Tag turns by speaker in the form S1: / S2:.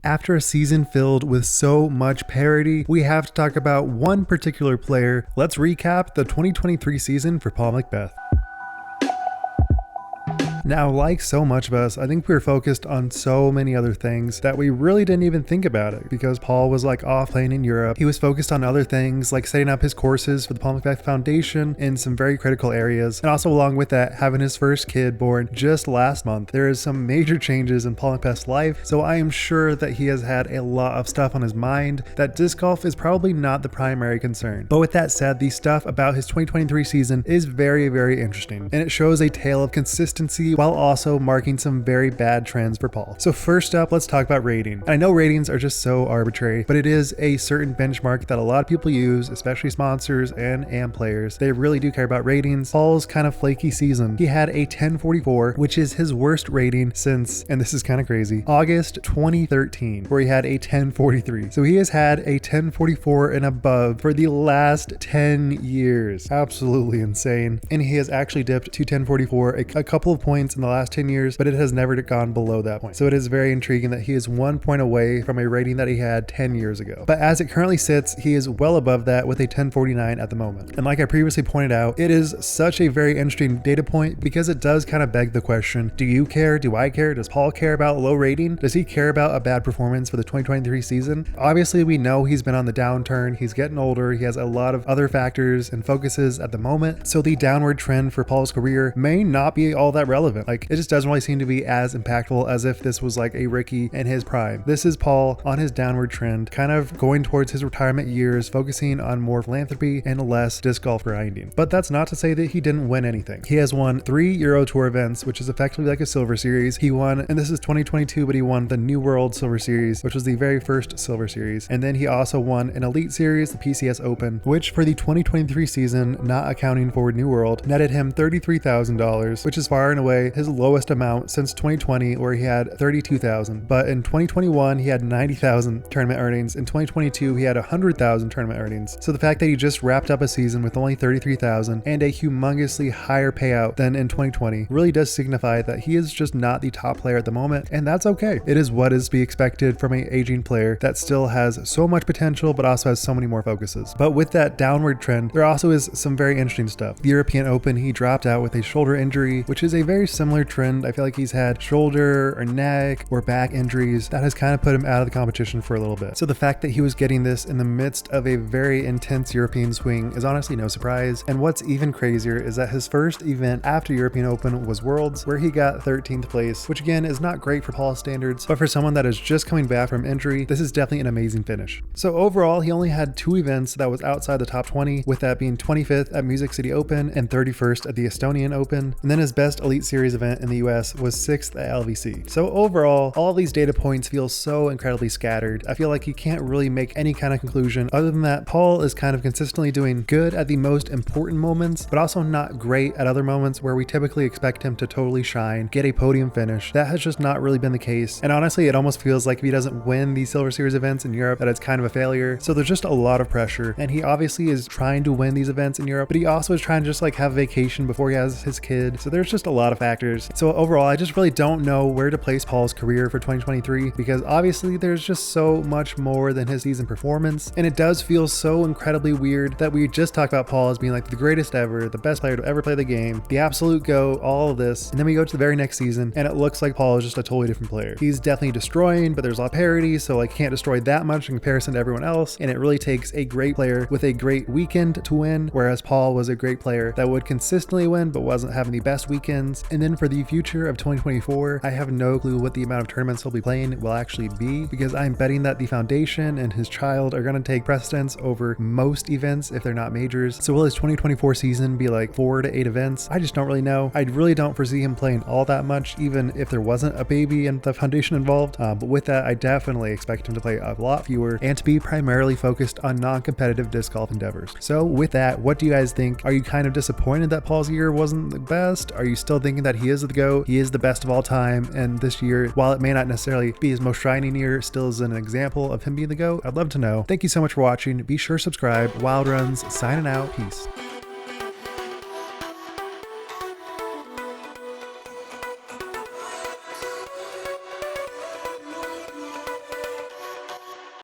S1: After a season filled with so much parity, we have to talk about one particular player. Let's recap the 2023 season for Paul McBeth. Now, like so much of us, I think we were focused on so many other things that we really didn't even think about it because Paul was like off playing in Europe. He was focused on other things like setting up his courses for the Paul McBeth Foundation in some very critical areas. And also along with that, having his first kid born just last month. There is some major changes in Paul McBeth's life. So I am sure that he has had a lot of stuff on his mind, that disc golf is probably not the primary concern. But with that said, the stuff about his 2023 season is very, very interesting. And it shows a tale of consistency while also marking some very bad trends for Paul. So first up, let's talk about rating. And I know ratings are just so arbitrary, but it is a certain benchmark that a lot of people use, especially sponsors and AM players. They really do care about ratings. Paul's kind of flaky season, he had a 1044, which is his worst rating since, and this is kind of crazy, August 2013, where he had a 1043. So he has had a 1044 and above for the last 10 years. Absolutely insane. And he has actually dipped to 1044 a couple of points in the last 10 years, but it has never gone below that point. So it is very intriguing that he is 1 point away from a rating that he had 10 years ago. But as it currently sits, he is well above that with a 1049 at the moment. And like I previously pointed out, it is such a very interesting data point because it does kind of beg the question, do you care? Do I care? Does Paul care about low rating? Does he care about a bad performance for the 2023 season? Obviously, we know he's been on the downturn. He's getting older. He has a lot of other factors and focuses at the moment. So the downward trend for Paul's career may not be all that relevant. Like, it just doesn't really seem to be as impactful as if this was like a Ricky in his prime. This is Paul on his downward trend, kind of going towards his retirement years, focusing on more philanthropy and less disc golf grinding. But that's not to say that he didn't win anything. He has won 3 Euro Tour events, which is effectively like a Silver Series. He won, and this is 2022, but he won the New World Silver Series, which was the very first Silver Series. And then he also won an Elite Series, the PCS Open, which for the 2023 season, not accounting for New World, netted him $33,000, which is far and away his lowest amount since 2020, where he had $32,000. But in 2021, he had $90,000 tournament earnings. In 2022, he had $100,000 tournament earnings. So the fact that he just wrapped up a season with only $33,000 and a humongously higher payout than in 2020 really does signify that he is just not the top player at the moment, and that's okay. It is what is to be expected from an aging player that still has so much potential, but also has so many more focuses. But with that downward trend, there also is some very interesting stuff. The European Open, he dropped out with a shoulder injury, which is a very similar trend. I feel like he's had shoulder or neck or back injuries that has kind of put him out of the competition for a little bit. So the fact that he was getting this in the midst of a very intense European swing is honestly no surprise. And what's even crazier is that his first event after European Open was Worlds, where he got 13th place, which again is not great for Paul standards, but for someone that is just coming back from injury, this is definitely an amazing finish. So overall, he only had 2 events that was outside the top 20, with that being 25th at Music City Open and 31st at the Estonian Open. And then his best Elite Series event in the US was 6th at LVC. So overall, all these data points feel so incredibly scattered. I feel like you can't really make any kind of conclusion other than that Paul is kind of consistently doing good at the most important moments, but also not great at other moments where we typically expect him to totally shine, get a podium finish. That has just not really been the case. And honestly, it almost feels like if he doesn't win these Silver Series events in Europe, that it's kind of a failure. So there's just a lot of pressure. And he obviously is trying to win these events in Europe, but he also is trying to just like have a vacation before he has his kid. So there's just a lot of factors. So overall, I just really don't know where to place Paul's career for 2023 because obviously there's just so much more than his season performance. And it does feel so incredibly weird that we just talked about Paul as being like the greatest ever, the best player to ever play the game, the absolute GOAT, all of this. And then we go to the very next season and it looks like Paul is just a totally different player. He's definitely destroying, but there's a lot of parity, so like can't destroy that much in comparison to everyone else. And it really takes a great player with a great weekend to win, whereas Paul was a great player that would consistently win, but wasn't having the best weekends. And then for the future of 2024, I have no clue what the amount of tournaments he'll be playing will actually be, because I'm betting that the foundation and his child are going to take precedence over most events if they're not majors. So will his 2024 season be like 4 to 8 events? I just don't really know. I really don't foresee him playing all that much, even if there wasn't a baby and the foundation involved. But with that, I definitely expect him to play a lot fewer and to be primarily focused on non-competitive disc golf endeavors. So with that, what do you guys think? Are you kind of disappointed that Paul's year wasn't the best? Are you still thinking that he is the GOAT? He is the best of all time, and this year, while it may not necessarily be his most shining year, still is an example of him being the GOAT? I'd love to know. Thank you so much for watching. Be sure to subscribe. Wild Runs, signing out. Peace.